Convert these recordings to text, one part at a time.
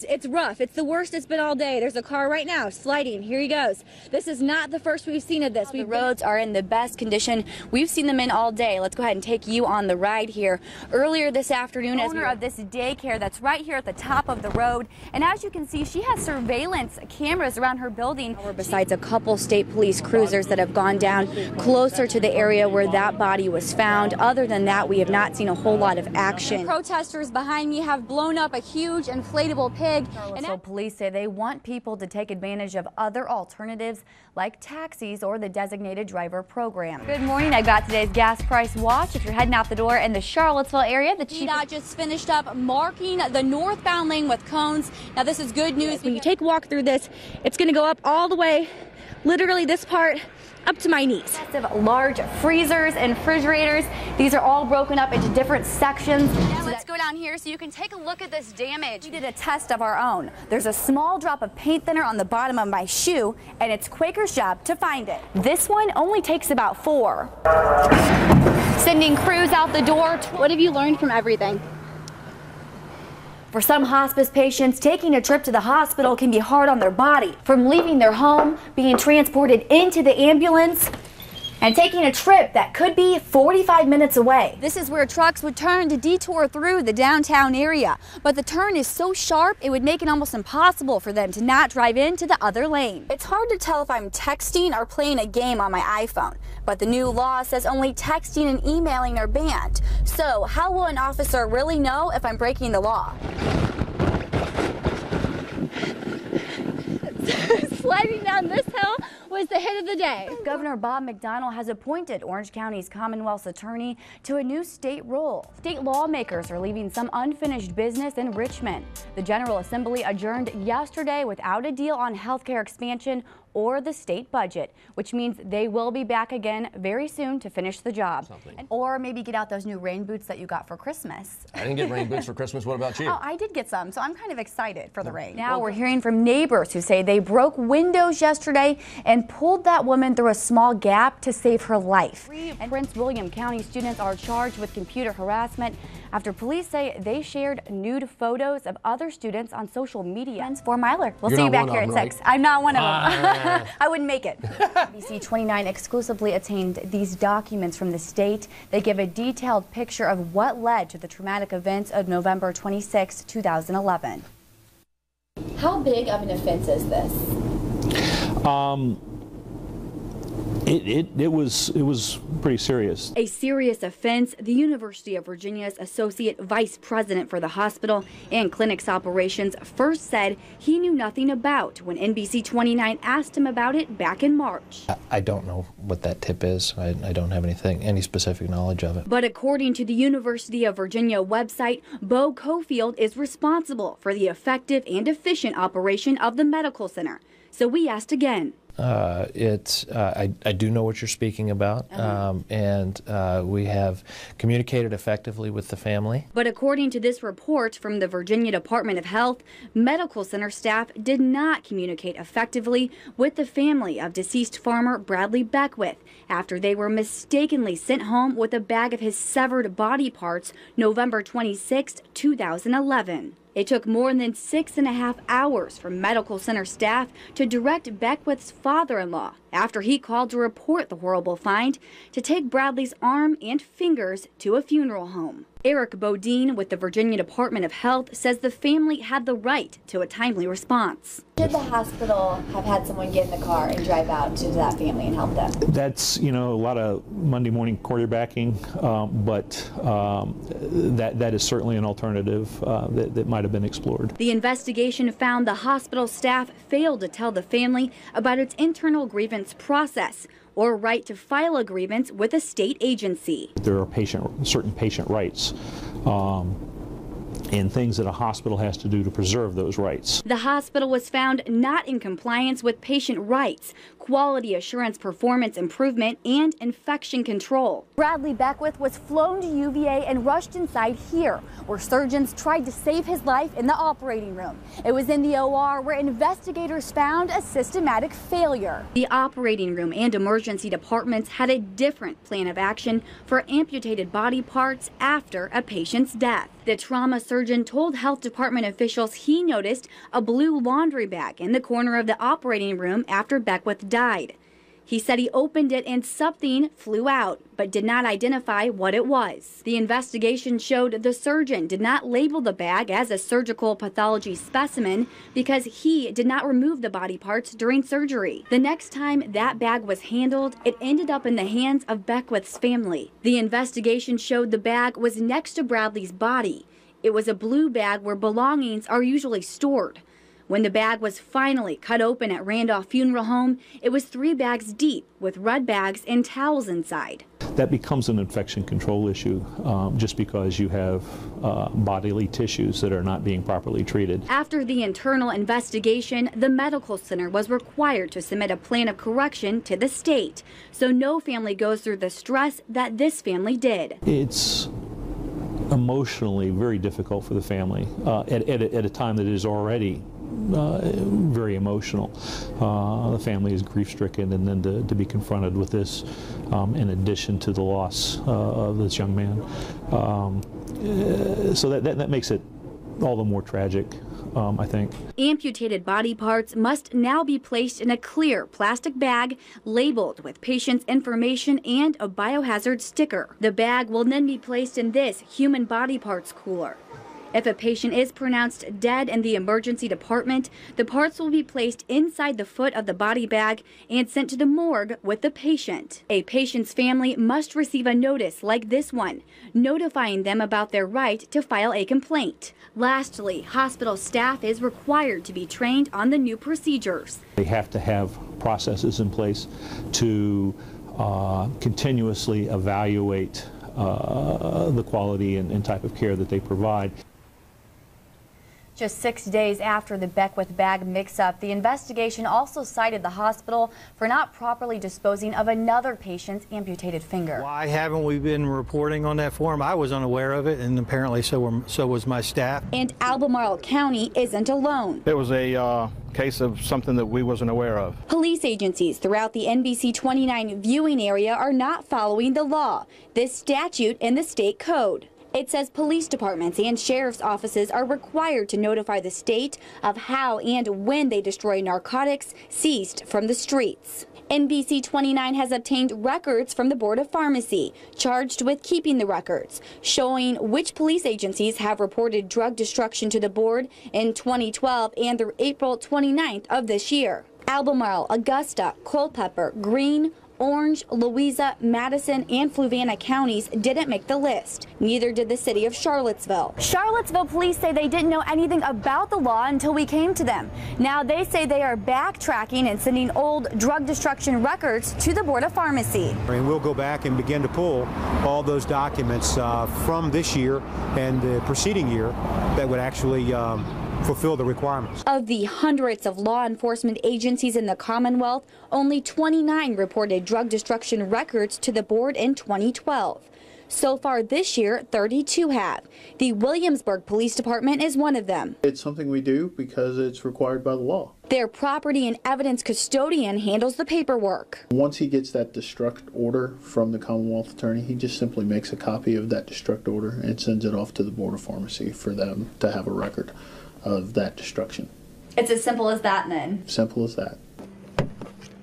It's rough. It's the worst it's been all day. There's a car right now sliding. Here he goes. This is not the first we've seen of this. The roads are in the best condition we've seen them in all day. Let's go ahead and take you on the ride here. Earlier this afternoon, owner of this daycare that's right here at the top of the road, and as you can see, she has surveillance cameras around her building. Besides a couple state police cruisers that have gone down closer to the area where that body was found. Other than that, we have not seen a whole lot of action. Protesters behind me have blown up a huge inflatable pig. Charlottesville police say they want people to take advantage of other alternatives like taxis or the designated driver program. Good morning. I got today's gas price watch. If you're heading out the door in the Charlottesville area, the CDOT just finished up marking the northbound lane with cones. Now this is good news. When you take a walk through this, it's going to go up all the way, literally this part, up to my knees. Large freezers and refrigerators. These are all broken up into different sections. Now let's go down here so you can take a look at this damage. We did a test of our own. There's a small drop of paint thinner on the bottom of my shoe, and it's Quaker's job to find it. This one only takes about 4. Sending crews out the door. What have you learned from everything? For some hospice patients, taking a trip to the hospital can be hard on their body. From leaving their home, being transported into the ambulance, and taking a trip that could be 45 minutes away. This is where trucks would turn to detour through the downtown area. But the turn is so sharp, it would make it almost impossible for them to not drive into the other lane. It's hard to tell if I'm texting or playing a game on my iPhone. But the new law says only texting and emailing are banned. So how will an officer really know if I'm breaking the law? Sliding down this hill was the hit of the day. Governor Bob McDonnell has appointed Orange County's Commonwealth's attorney to a new state role. State lawmakers are leaving some unfinished business in Richmond. The General Assembly adjourned yesterday without a deal on healthcare expansion or the state budget, which means they will be back again very soon to finish the job. Or maybe get out those new rain boots that you got for Christmas. I didn't get rain boots for Christmas. What about you? Oh, I did get some, so I'm kind of excited for the rain. Now we're hearing from neighbors who say they broke windows yesterday and pulled that woman through a small gap to save her life. 3 Prince William County students are charged with computer harassment after police say they shared nude photos of other students on social media. 4 Miler. We'll see you back here at 6. I'm not one of them. I wouldn't make it. NBC 29 exclusively obtained these documents from the state. They give a detailed picture of what led to the traumatic events of November 26, 2011. How big of an offense is this? It was pretty serious. A serious offense. The University of Virginia's associate vice president for the hospital and clinic's operations first said he knew nothing about when NBC 29 asked him about it back in March. I don't know what that tip is. I don't have any specific knowledge of it. But according to the University of Virginia website, Bo Cofield is responsible for the effective and efficient operation of the medical center. So we asked again. I do know what you're speaking about, and we have communicated effectively with the family. But according to this report from the Virginia Department of Health, medical center staff did not communicate effectively with the family of deceased farmer Bradley Beckwith after they were mistakenly sent home with a bag of his severed body parts November 26, 2011. It took more than 6.5 hours for medical center staff to direct Beckwith's father-in-law, after he called to report the horrible find, to take Bradley's arm and fingers to a funeral home. Eric Bodine with the Virginia Department of Health says the family had the right to a timely response. Should the hospital have had someone get in the car and drive out to that family and help them? That's, a lot of Monday morning quarterbacking, but that is certainly an alternative that might have been explored. The investigation found the hospital staff failed to tell the family about its internal grievance process or right to file a grievance with a state agency. There are certain patient rights and things that a hospital has to do to preserve those rights. The hospital was found not in compliance with patient rights, quality assurance performance improvement, and infection control. Bradley Beckwith was flown to UVA and rushed inside here, where surgeons tried to save his life in the operating room. It was in the OR where investigators found a systematic failure. The operating room and emergency departments had a different plan of action for amputated body parts after a patient's death. The trauma surgeon told health department officials he noticed a blue laundry bag in the corner of the operating room after Beckwith died. He said he opened it and something flew out, but did not identify what it was. The investigation showed the surgeon did not label the bag as a surgical pathology specimen because he did not remove the body parts during surgery. The next time that bag was handled, it ended up in the hands of Beckwith's family. The investigation showed the bag was next to Bradley's body. It was a blue bag where belongings are usually stored. When the bag was finally cut open at Randolph Funeral Home, it was 3 bags deep with red bags and towels inside. That becomes an infection control issue just because you have bodily tissues that are not being properly treated. After the internal investigation, the medical center was required to submit a plan of correction to the state, so no family goes through the stress that this family did. It's emotionally very difficult for the family at a time that is already very emotional. The family is grief-stricken, and then to be confronted with this in addition to the loss of this young man. So that makes it all the more tragic, I think. Amputated body parts must now be placed in a clear plastic bag labeled with patient's information and a biohazard sticker. The bag will then be placed in this human body parts cooler. If a patient is pronounced dead in the emergency department, the parts will be placed inside the foot of the body bag and sent to the morgue with the patient. A patient's family must receive a notice like this one, notifying them about their right to file a complaint. Lastly, hospital staff is required to be trained on the new procedures. They have to have processes in place to continuously evaluate the quality and type of care that they provide. Just 6 days after the Beckwith bag mix-up, the investigation also cited the hospital for not properly disposing of another patient's amputated finger. Why haven't we been reporting on that for him? I was unaware of it, and apparently so was my staff. And Albemarle County isn't alone. It was a case of something that we wasn't aware of. Police agencies throughout the NBC 29 viewing area are not following the law, this statute in the state code. It says police departments and sheriff's offices are required to notify the state of how and when they destroy narcotics seized from the streets. NBC 29 has obtained records from the Board of Pharmacy, charged with keeping the records, showing which police agencies have reported drug destruction to the board in 2012 and through April 29th of this year. Albemarle, Augusta, Culpeper, Greene, Orange, Louisa, Madison, and Fluvanna counties didn't make the list. Neither did the city of Charlottesville. Charlottesville police say they didn't know anything about the law until we came to them. Now they say they are backtracking and sending old drug destruction records to the Board of Pharmacy. And we'll go back and begin to pull all those documents from this year and the preceding year that would actually fulfill the requirements. Of the hundreds of law enforcement agencies in the Commonwealth, only 29 reported drug destruction records to the board in 2012. So far this year, 32 have. The Williamsburg Police Department is one of them. It's something we do because it's required by the law. Their property and evidence custodian handles the paperwork. Once he gets that destruct order from the Commonwealth Attorney, he just simply makes a copy of that destruct order and sends it off to the Board of Pharmacy for them to have a record of that destruction. It's as simple as that then. Simple as that.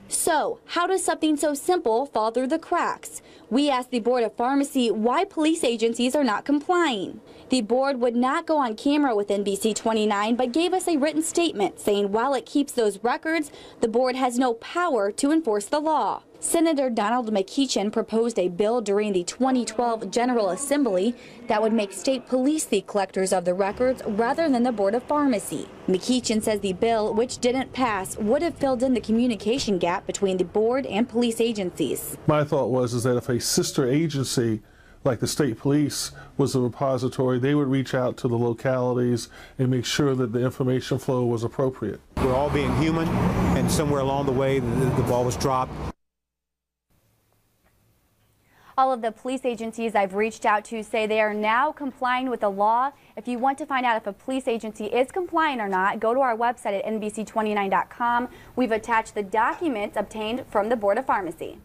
So, how does something so simple fall through the cracks? We asked the Board of Pharmacy why police agencies are not complying. The board would not go on camera with NBC 29, but gave us a written statement saying while it keeps those records, the board has no power to enforce the law. Senator Donald McEachin proposed a bill during the 2012 General Assembly that would make state police the collectors of the records rather than the Board of Pharmacy. McEachin says the bill, which didn't pass, would have filled in the communication gap between the board and police agencies. My thought was that if a sister agency like the state police was a repository, they would reach out to the localities and make sure that the information flow was appropriate. We're all being human, and somewhere along the way the ball was dropped. All of the police agencies I've reached out to say they are now complying with the law. If you want to find out if a police agency is complying or not, go to our website at NBC29.com. We've attached the documents obtained from the Board of Pharmacy.